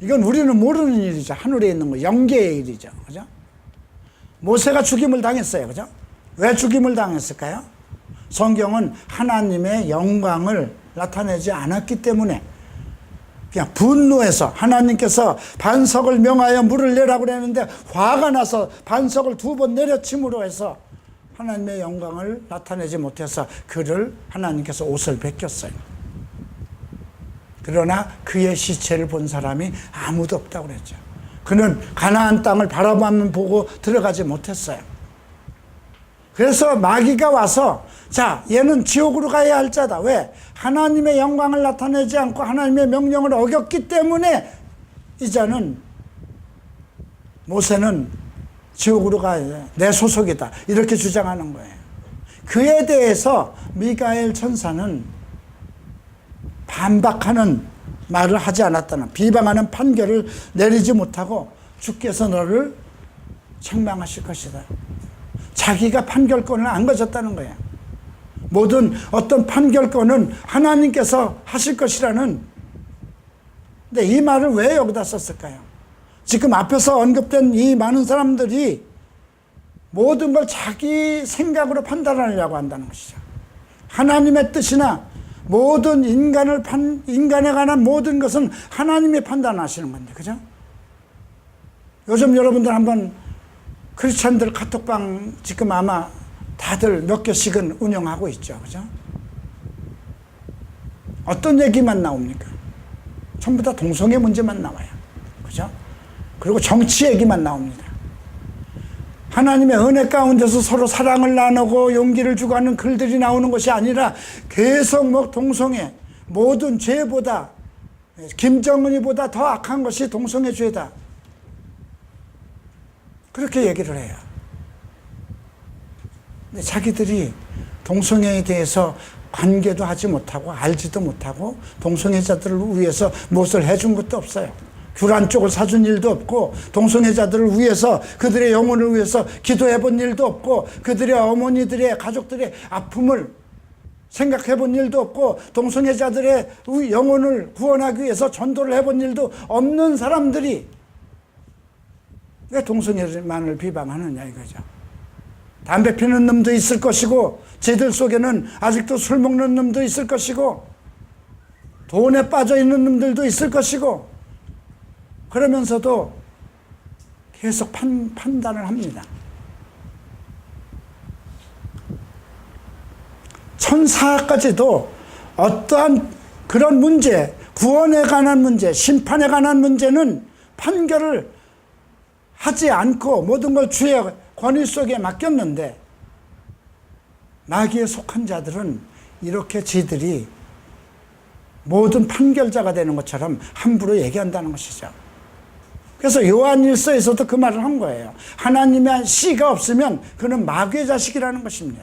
이건 우리는 모르는 일이죠. 하늘에 있는 거, 영계의 일이죠. 그죠? 모세가 죽임을 당했어요. 그죠? 왜 죽임을 당했을까요? 성경은 하나님의 영광을 나타내지 않았기 때문에 그냥 분노해서 하나님께서 반석을 명하여 물을 내라고 그랬는데 화가 나서 반석을 2번 내려침으로 해서 하나님의 영광을 나타내지 못해서 그를 하나님께서 옷을 벗겼어요. 그러나 그의 시체를 본 사람이 아무도 없다고 그랬죠. 그는 가나안 땅을 바라보면 보고 들어가지 못했어요. 그래서 마귀가 와서 자, 얘는 지옥으로 가야 할 자다. 왜? 하나님의 영광을 나타내지 않고 하나님의 명령을 어겼기 때문에 이제는 모세는 지옥으로 가야 돼. 내 소속이다. 이렇게 주장하는 거예요. 그에 대해서 미가엘 천사는 반박하는 말을 하지 않았다는, 비방하는 판결을 내리지 못하고 주께서 너를 책망하실 것이다. 자기가 판결권을 안 가졌다는 거예요. 모든 어떤 판결권은 하나님께서 하실 것이라는. 근데 이 말을 왜 여기다 썼을까요? 지금 앞에서 언급된 이 많은 사람들이 모든 걸 자기 생각으로 판단하려고 한다는 것이죠. 하나님의 뜻이나 모든 인간에 관한 모든 것은 하나님이 판단하시는 건데, 그죠? 요즘 여러분들 한번 크리스찬들 카톡방 지금 아마 다들 몇 개씩은 운영하고 있죠. 그죠? 어떤 얘기만 나옵니까? 전부 다 동성애 문제만 나와요. 그죠? 그리고 정치 얘기만 나옵니다. 하나님의 은혜 가운데서 서로 사랑을 나누고 용기를 주고 하는 글들이 나오는 것이 아니라 계속 뭐 동성애, 모든 죄보다, 김정은이보다 더 악한 것이 동성애 죄다. 그렇게 얘기를 해요. 근데 자기들이 동성애에 대해서 관계도 하지 못하고 알지도 못하고 동성애자들을 위해서 무엇을 해준 것도 없어요. 귤 쪽을 사준 일도 없고 동성애자들을 위해서 그들의 영혼을 위해서 기도해 본 일도 없고 그들의 어머니들의 가족들의 아픔을 생각해 본 일도 없고 동성애자들의 영혼을 구원하기 위해서 전도를 해본 일도 없는 사람들이 왜 동성애만을 비방하느냐 이거죠. 담배 피는 놈도 있을 것이고 쟤들 속에는 아직도 술 먹는 놈도 있을 것이고 돈에 빠져 있는 놈들도 있을 것이고, 그러면서도 계속 판단을 합니다. 천사까지도 어떠한 그런 문제, 구원에 관한 문제, 심판에 관한 문제는 판결을 하지 않고 모든 걸 주의 권위 속에 맡겼는데, 마귀에 속한 자들은 이렇게 지들이 모든 판결자가 되는 것처럼 함부로 얘기한다는 것이죠. 그래서 요한일서에서도 그 말을 한 거예요. 하나님의 씨가 없으면 그는 마귀의 자식이라는 것입니다.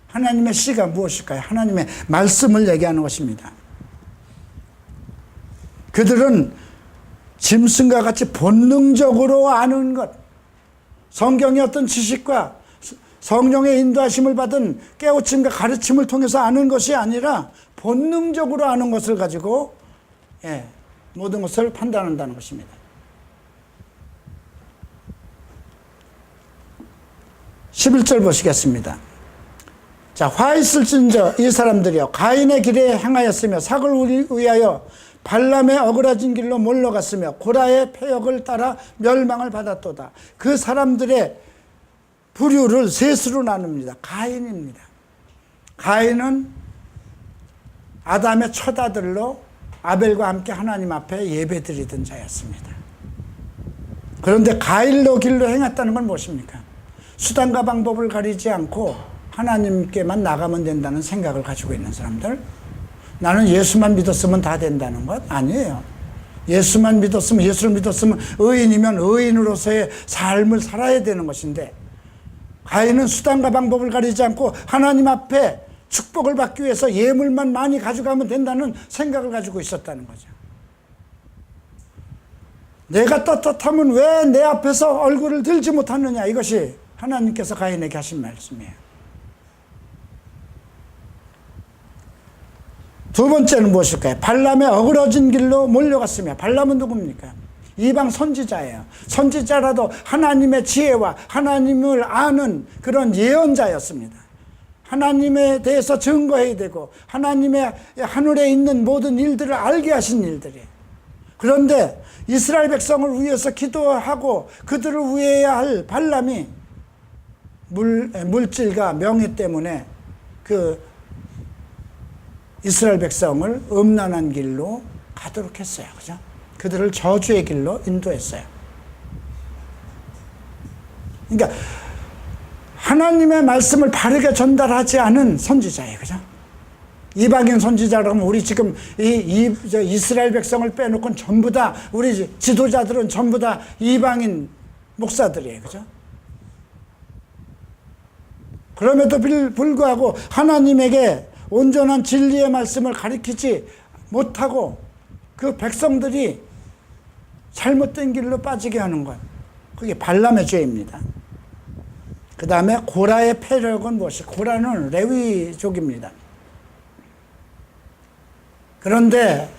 하나님의 씨가 무엇일까요? 하나님의 말씀을 얘기하는 것입니다. 그들은 짐승과 같이 본능적으로 아는 것, 성경의 어떤 지식과 성령의 인도하심을 받은 깨우침과 가르침을 통해서 아는 것이 아니라 본능적으로 아는 것을 가지고 모든 것을 판단한다는 것입니다. 11절 보시겠습니다. 자, 화 있을진저 이 사람들이여 가인의 길에 행하였으며 삭을 위하여 발람의 어그러진 길로 몰려갔으며 고라의 패역을 따라 멸망을 받았도다. 그 사람들의 부류를 셋으로 나눕니다. 가인입니다. 가인은 아담의 첫 아들로 아벨과 함께 하나님 앞에 예배드리던 자였습니다. 그런데 가인로 길로 행했다는 건 무엇입니까? 수단과 방법을 가리지 않고 하나님께만 나가면 된다는 생각을 가지고 있는 사람들. 나는 예수만 믿었으면 다 된다는 것 아니에요. 예수만 믿었으면, 예수를 믿었으면 의인이면 의인으로서의 삶을 살아야 되는 것인데, 가인은 수단과 방법을 가리지 않고 하나님 앞에 축복을 받기 위해서 예물만 많이 가져가면 된다는 생각을 가지고 있었다는 거죠. 내가 떳떳하면 왜 내 앞에서 얼굴을 들지 못하느냐, 이것이 하나님께서 가인에게 하신 말씀이에요. 두 번째는 무엇일까요? 발람의 어그러진 길로 몰려갔으며, 발람은 누굽니까? 이방 선지자예요. 선지자라도 하나님의 지혜와 하나님을 아는 그런 예언자였습니다. 하나님에 대해서 증거해야 되고 하나님의 하늘에 있는 모든 일들을 알게 하신 일들이에요. 그런데 이스라엘 백성을 위해서 기도하고 그들을 위해야 할 발람이 물질과 명예 때문에 그 이스라엘 백성을 음란한 길로 가도록 했어요. 그죠? 그들을 저주의 길로 인도했어요. 그러니까 하나님의 말씀을 바르게 전달하지 않은 선지자예요. 그죠? 이방인 선지자라면 우리 지금 이스라엘 백성을 빼놓고는 전부 다, 우리 지도자들은 전부 다 이방인 목사들이에요. 그죠? 그럼에도 불구하고 하나님에게 온전한 진리의 말씀을 가르치지 못하고 그 백성들이 잘못된 길로 빠지게 하는 것, 그게 발람의 죄입니다. 그 다음에 고라의 패력은 무엇이? 고라는 레위족입니다. 그런데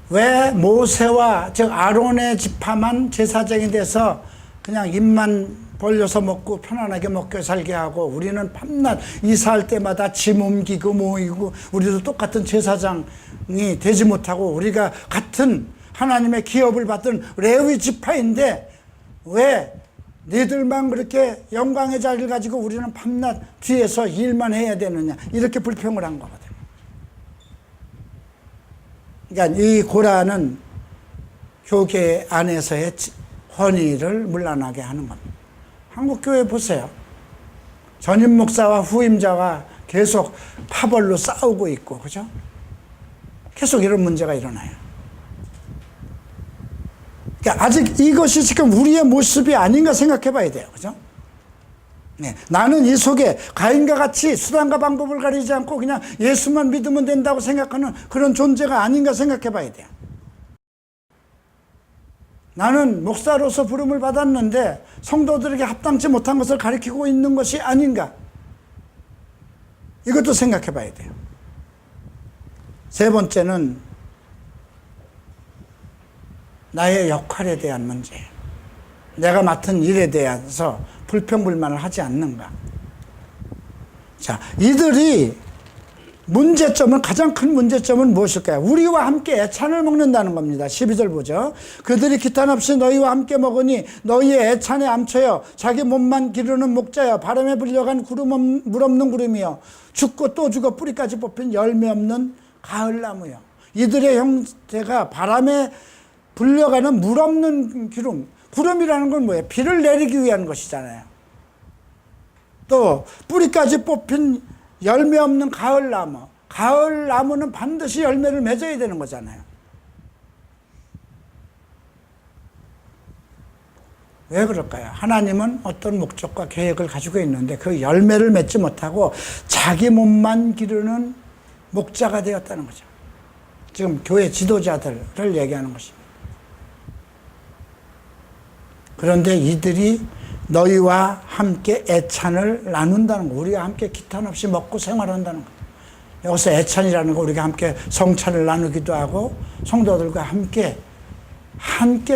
왜 모세와 즉 아론의 지파만 제사장이 돼서 그냥 입만 벌려서 먹고 편안하게 먹고 살게 하고, 우리는 밤낮 이사할 때마다 짐 옮기고 모이고, 우리도 똑같은 제사장이 되지 못하고 우리가 같은 하나님의 기업을 받던 레위 지파인데 왜 니들만 그렇게 영광의 자리를 가지고 우리는 밤낮 뒤에서 일만 해야 되느냐, 이렇게 불평을 한 거거든요. 그러니까 이 고라는 교계 안에서의 권위를 문란하게 하는 겁니다. 한국교회 보세요. 전임 목사와 후임자가 계속 파벌로 싸우고 있고, 그죠? 계속 이런 문제가 일어나요. 그러니까 아직 이것이 지금 우리의 모습이 아닌가 생각해 봐야 돼요. 그죠? 네. 나는 이 속에 가인과 같이 수단과 방법을 가리지 않고 그냥 예수만 믿으면 된다고 생각하는 그런 존재가 아닌가 생각해 봐야 돼요. 나는 목사로서 부름을 받았는데 성도들에게 합당치 못한 것을 가르치고 있는 것이 아닌가, 이것도 생각해 봐야 돼요. 세 번째는 나의 역할에 대한 문제예요. 내가 맡은 일에 대해서 불평불만을 하지 않는가. 자, 이들이 문제점은, 가장 큰 문제점은 무엇일까요? 우리와 함께 애찬을 먹는다는 겁니다. 12절 보죠. 그들이 기탄 없이 너희와 함께 먹으니 너희의 애찬에 암초여 자기 몸만 기르는 목자여 바람에 불려간 물 없는 구름이여 죽고 또 죽어 뿌리까지 뽑힌 열매 없는 가을나무여. 이들의 형태가 바람에 불려가는 물 없는 기름. 구름이라는 건 뭐예요? 비를 내리기 위한 것이잖아요. 또 뿌리까지 뽑힌 열매 없는 가을나무. 가을나무는 반드시 열매를 맺어야 되는 거잖아요. 왜 그럴까요? 하나님은 어떤 목적과 계획을 가지고 있는데 그 열매를 맺지 못하고 자기 몸만 기르는 목자가 되었다는 거죠. 지금 교회 지도자들을 얘기하는 것입니다. 그런데 이들이 너희와 함께 애찬을 나눈다는 거, 우리가 함께 기탄 없이 먹고 생활한다는 거. 여기서 애찬이라는 거, 우리가 함께 성찬을 나누기도 하고 성도들과 함께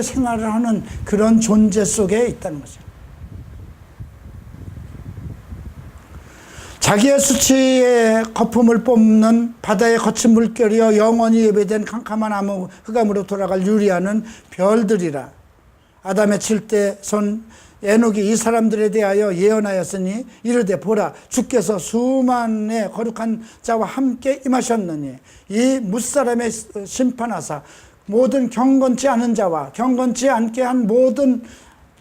생활을 하는 그런 존재 속에 있다는 거죠. 자기의 수치의 거품을 뽐는 바다의 거친 물결이여 영원히 예배된 캄캄한 암흑 흑암으로 돌아갈 유리하는 별들이라. 아담의 칠대 손 에녹이 이 사람들에 대하여 예언하였으니 이르되 보라 주께서 수만의 거룩한 자와 함께 임하셨느니 이 뭇사람의 심판하사 모든 경건치 않은 자와 경건치 않게 한 모든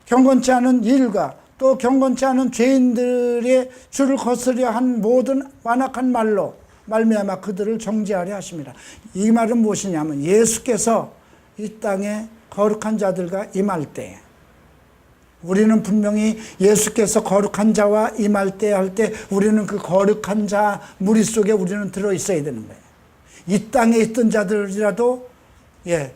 경건치 않은 일과 또 경건치 않은 죄인들의 줄을 거스려 한 모든 완악한 말로 말미암아 그들을 정죄하려 하십니다. 이 말은 무엇이냐면 예수께서 이 땅에 거룩한 자들과 임할 때, 우리는 분명히 예수께서 거룩한 자와 임할 때 할 때 우리는 그 거룩한 자 무리 속에 우리는 들어있어야 되는 거예요. 이 땅에 있던 자들이라도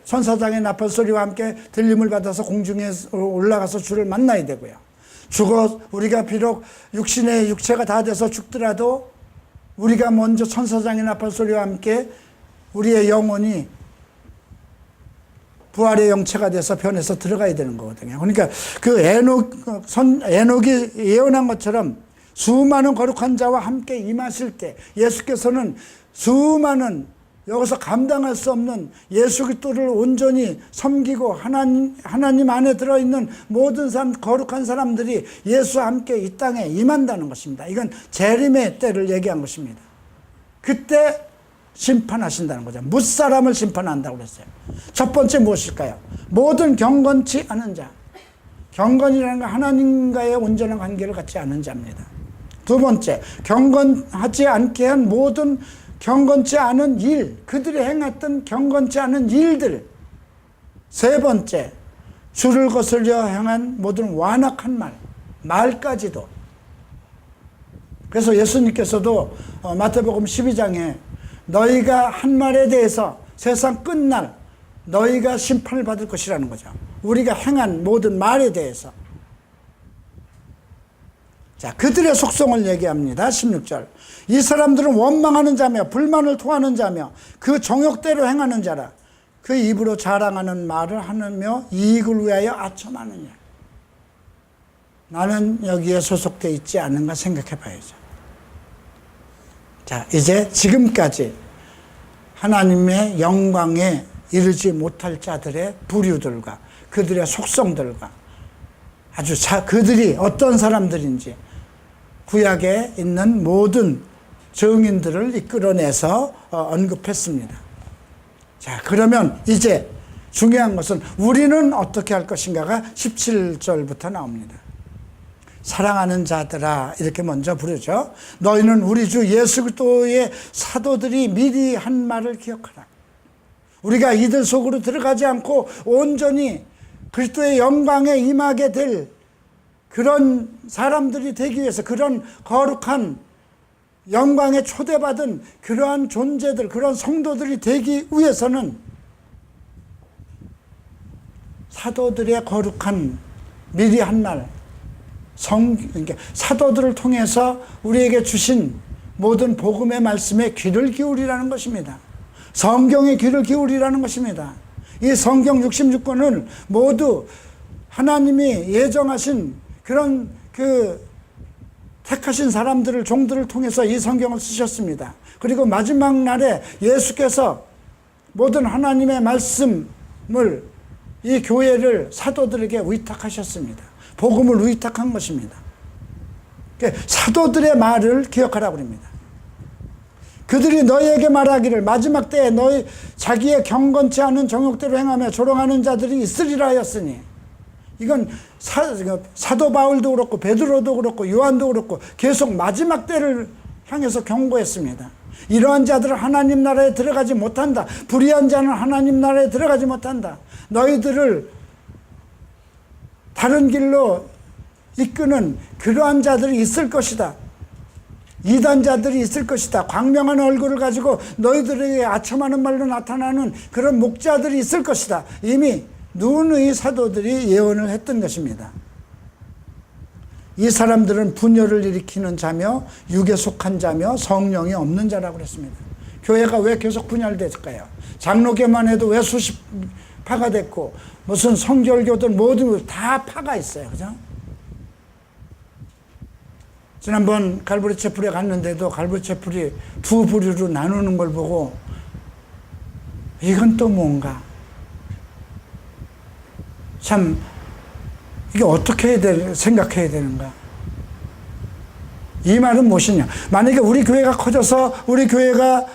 천사장의 나팔 소리와 함께 들림을 받아서 공중에 올라가서 주를 만나야 되고요. 우리가 비록 육체가 다 돼서 죽더라도 우리가 먼저 천사장의 나팔 소리와 함께 우리의 영혼이 부활의 영체가 돼서 변해서 들어가야 되는 거거든요. 그러니까 그 에녹이 예언한 것처럼 수많은 거룩한 자와 함께 임하실 때 예수께서는 수많은 여기서 감당할 수 없는 예수 그리스도를 온전히 섬기고 하나님 안에 들어있는 모든 사람, 거룩한 사람들이 예수와 함께 이 땅에 임한다는 것입니다. 이건 재림의 때를 얘기한 것입니다. 그때 심판하신다는 거죠. 뭇사람을 심판한다고 그랬어요. 첫 번째 무엇일까요? 모든 경건치 않은 자. 경건이라는 건 하나님과의 온전한 관계를 갖지 않은 자입니다. 두 번째, 경건하지 않게 한 모든 경건치 않은 일, 그들이 행했던 경건치 않은 일들. 세 번째, 주를 거스려 행한 모든 완악한 말까지도. 그래서 예수님께서도 마태복음 12장에 너희가 한 말에 대해서 세상 끝날 너희가 심판을 받을 것이라는 거죠. 우리가 행한 모든 말에 대해서. 자, 그들의 속성을 얘기합니다. 16절. 이 사람들은 원망하는 자며 불만을 토하는 자며 그 정욕대로 행하는 자라. 그 입으로 자랑하는 말을 하며 이익을 위하여 아첨하느냐. 나는 여기에 소속되어 있지 않은가 생각해 봐야죠. 자, 이제 지금까지 하나님의 영광에 이르지 못할 자들의 부류들과 그들의 속성들과 아주 그들이 어떤 사람들인지 구약에 있는 모든 증인들을 이끌어내서 언급했습니다. 자, 그러면 이제 중요한 것은 우리는 어떻게 할 것인가가 17절부터 나옵니다. 사랑하는 자들아, 이렇게 먼저 부르죠. 너희는 우리 주 예수 그리스도의 사도들이 미리 한 말을 기억하라. 우리가 이들 속으로 들어가지 않고 온전히 그리스도의 영광에 임하게 될 그런 사람들이 되기 위해서, 그런 거룩한 영광에 초대받은 그러한 존재들, 그런 성도들이 되기 위해서는 사도들의 거룩한 미리 한 말, 그러니까 사도들을 통해서 우리에게 주신 모든 복음의 말씀에 귀를 기울이라는 것입니다. 성경에 귀를 기울이라는 것입니다. 이 성경 66권은 모두 하나님이 예정하신 그런 택하신 사람들을, 종들을 통해서 이 성경을 쓰셨습니다. 그리고 마지막 날에 예수께서 모든 하나님의 말씀을 이 교회를 사도들에게 위탁하셨습니다. 복음을 위탁한 것입니다. 사도들의 말을 기억하라고 합니다. 그들이 너희에게 말하기를 마지막 때에 너희 자기의 경건치 않은 정욕대로 행하며 조롱하는 자들이 있으리라 하였으니, 이건 사도 바울도 그렇고 베드로도 그렇고 요한도 그렇고 계속 마지막 때를 향해서 경고했습니다. 이러한 자들은 하나님 나라에 들어가지 못한다. 불의한 자는 하나님 나라에 들어가지 못한다. 너희들을 다른 길로 이끄는 그러한 자들이 있을 것이다. 이단자들이 있을 것이다. 광명한 얼굴을 가지고 너희들에게 아첨하는 말로 나타나는 그런 목자들이 있을 것이다. 이미 누누이 사도들이 예언을 했던 것입니다. 이 사람들은 분열을 일으키는 자며 육에 속한 자며 성령이 없는 자라고 그랬습니다. 교회가 왜 계속 분열됐을까요? 장로교만 해도 왜 수십 파가 됐고, 무슨 성결교들 모두 다 파가 있어요. 그죠? 지난번 갈보리 채플에 갔는데도 갈보리 채플이 두 부류로 나누는 걸 보고 이건 또 뭔가, 참 이게 어떻게 생각해야 되는가. 이 말은 무엇이냐. 만약에 우리 교회가 커져서 우리 교회가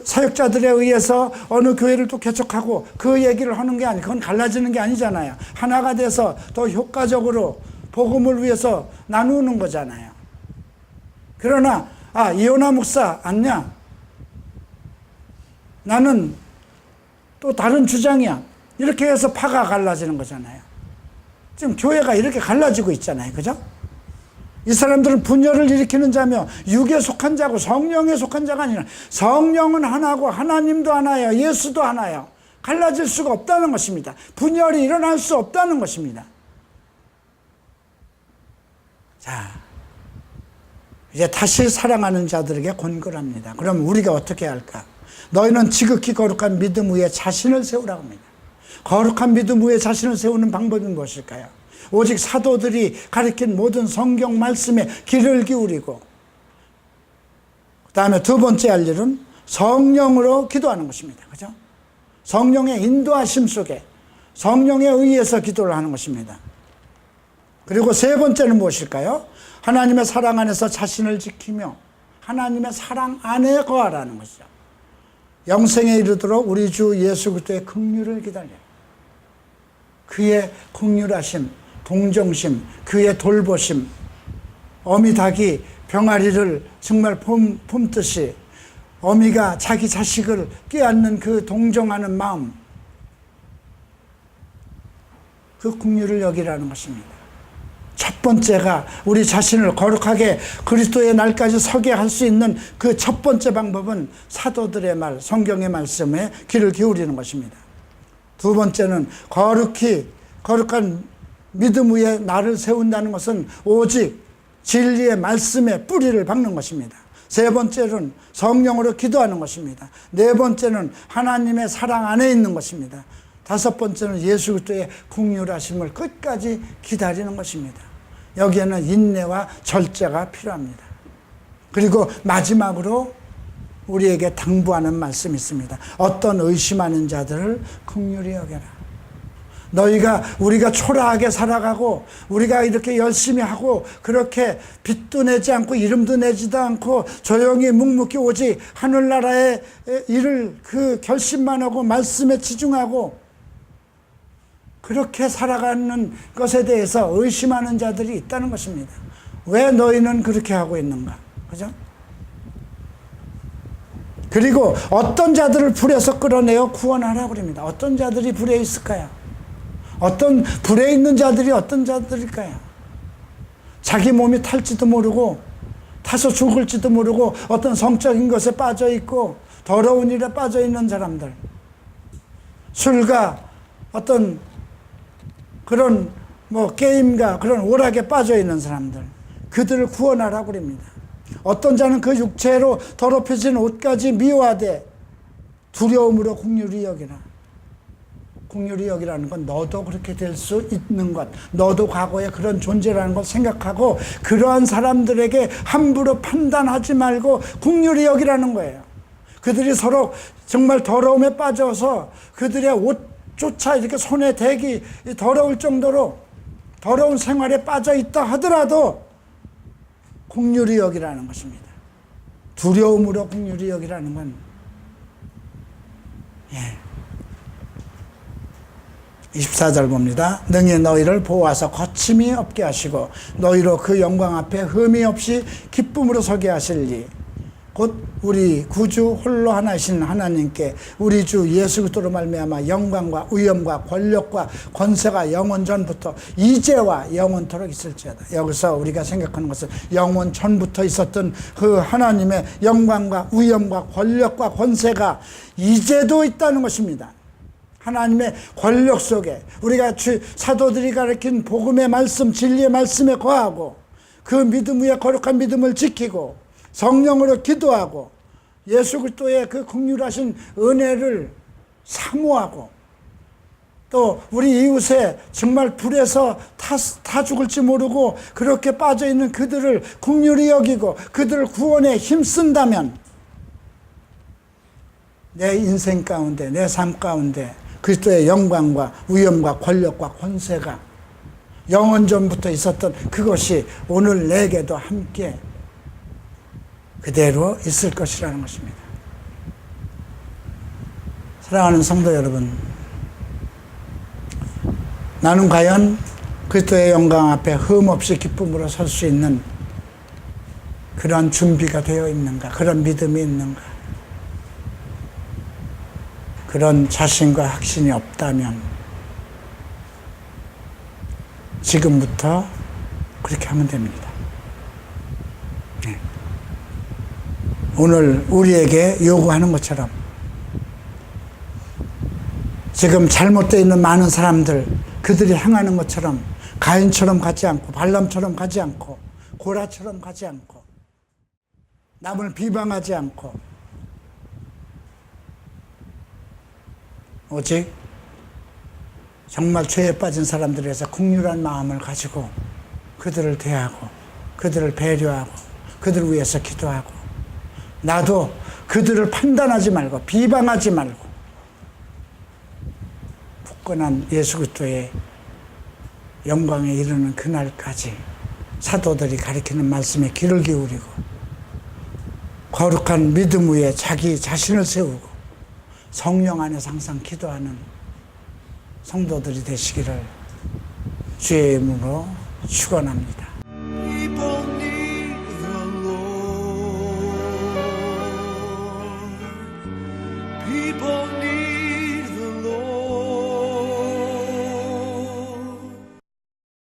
사역자들에 의해서 어느 교회를 또 개척하고 그 얘기를 하는 게 아니, 그건 갈라지는 게 아니잖아요. 하나가 돼서 더 효과적으로 복음을 위해서 나누는 거잖아요. 그러나 이호나 목사 아니야, 나는 또 다른 주장이야, 이렇게 해서 파가 갈라지는 거잖아요. 지금 교회가 이렇게 갈라지고 있잖아요. 그죠? 이 사람들은 분열을 일으키는 자며 육에 속한 자고 성령에 속한 자가 아니라, 성령은 하나고 하나님도 하나예요. 예수도 하나예요. 갈라질 수가 없다는 것입니다. 분열이 일어날 수 없다는 것입니다. 자, 이제 다시 사랑하는 자들에게 권고를 합니다. 그럼 우리가 어떻게 할까? 너희는 지극히 거룩한 믿음 위에 자신을 세우라고 합니다. 거룩한 믿음 위에 자신을 세우는 방법이 무엇일까요? 오직 사도들이 가르친 모든 성경 말씀에 귀를 기울이고, 그 다음에 두 번째 할 일은 성령으로 기도하는 것입니다. 그죠? 성령의 인도하심 속에 성령에 의해서 기도를 하는 것입니다. 그리고 세 번째는 무엇일까요? 하나님의 사랑 안에서 자신을 지키며 하나님의 사랑 안에 거하라는 것이죠. 영생에 이르도록 우리 주 예수 그리스도의 긍휼을 기다려. 그의 긍휼하심, 동정심, 그의 돌보심, 어미 닭이 병아리를 정말 품듯이 어미가 자기 자식을 껴안는 그 동정하는 마음, 그 긍휼을 여기라는 것입니다. 첫 번째가 우리 자신을 거룩하게 그리스도의 날까지 서게 할 수 있는 그 첫 번째 방법은 사도들의 말, 성경의 말씀에 귀를 기울이는 것입니다. 두 번째는 거룩한 믿음 위에 나를 세운다는 것은 오직 진리의 말씀에 뿌리를 박는 것입니다. 세 번째는 성령으로 기도하는 것입니다. 네 번째는 하나님의 사랑 안에 있는 것입니다. 다섯 번째는 예수 그리스도의 긍휼하심을 끝까지 기다리는 것입니다. 여기에는 인내와 절제가 필요합니다. 그리고 마지막으로 우리에게 당부하는 말씀이 있습니다. 어떤 의심하는 자들을 긍휼히 여겨라. 우리가 초라하게 살아가고 우리가 이렇게 열심히 하고 그렇게 빚도 내지 않고 이름도 내지도 않고 조용히 묵묵히 오직 하늘나라의 일을 그 결심만 하고 말씀에 치중하고 그렇게 살아가는 것에 대해서 의심하는 자들이 있다는 것입니다. 왜 너희는 그렇게 하고 있는가? 그죠? 그리고 어떤 자들을 불에서 끌어내어 구원하라고 합니다. 어떤 자들이 불에 있을까요? 어떤 불에 있는 자들이 어떤 자들일까요? 자기 몸이 탈지도 모르고 타서 죽을지도 모르고 어떤 성적인 것에 빠져 있고 더러운 일에 빠져 있는 사람들, 술과 어떤 그런 게임과 그런 오락에 빠져 있는 사람들, 그들을 구원하라고 합니다. 어떤 자는 그 육체로 더럽혀진 옷까지 미워하되 두려움으로 긍휼히 여기라. 긍휼히 여기라는 건 너도 그렇게 될 수 있는 것, 너도 과거에 그런 존재라는 걸 생각하고 그러한 사람들에게 함부로 판단하지 말고 긍휼히 여기라는 거예요. 그들이 서로 정말 더러움에 빠져서 그들의 옷조차 이렇게 손에 대기 더러울 정도로 더러운 생활에 빠져 있다 하더라도 긍휼히 여기라는 것입니다. 두려움으로 긍휼히 여기라는 건 24절 봅니다. 능히 너희를 보호하사 거침이 없게 하시고 너희로 그 영광 앞에 흠이 없이 기쁨으로 서게 하실리. 곧 우리 구주 홀로 하나이신 하나님께 우리 주 예수 그리스도로 말미암아 영광과 위엄과 권력과 권세가 영원 전부터 이제와 영원토록 있을지어다. 여기서 우리가 생각하는 것은 영원 전부터 있었던 그 하나님의 영광과 위엄과 권력과 권세가 이제도 있다는 것입니다. 하나님의 권력 속에 우리가 사도들이 가르친 복음의 말씀, 진리의 말씀에 거하고 그 믿음 위에 거룩한 믿음을 지키고 성령으로 기도하고 예수 그리스도의 그 긍휼하신 은혜를 사모하고 또 우리 이웃에 정말 불에서 타 죽을지 모르고 그렇게 빠져있는 그들을 긍휼히 여기고 그들을 구원에 힘쓴다면 내 인생 가운데 내 삶 가운데 그리스도의 영광과 위엄과 권력과 권세가 영원전부터 있었던 그것이 오늘 내게도 함께 그대로 있을 것이라는 것입니다. 사랑하는 성도 여러분, 나는 과연 그리스도의 영광 앞에 흠없이 기쁨으로 설 수 있는 그런 준비가 되어 있는가? 그런 믿음이 있는가? 그런 자신과 확신이 없다면 지금부터 그렇게 하면 됩니다. 오늘 우리에게 요구하는 것처럼 지금 잘못되어 있는 많은 사람들 그들이 행하는 것처럼 가인처럼 가지 않고 발람처럼 가지 않고 고라처럼 가지 않고 남을 비방하지 않고 오직 정말 죄에 빠진 사람들에 대해서 긍휼한 마음을 가지고 그들을 대하고 그들을 배려하고 그들을 위해서 기도하고 나도 그들을 판단하지 말고 비방하지 말고 굳건한 예수 그리스도의 영광에 이르는 그날까지 사도들이 가리키는 말씀에 귀를 기울이고 거룩한 믿음 위에 자기 자신을 세우고 성령 안에서 항상 기도하는 성도들이 되시기를 주의 이름으로 축원합니다. People need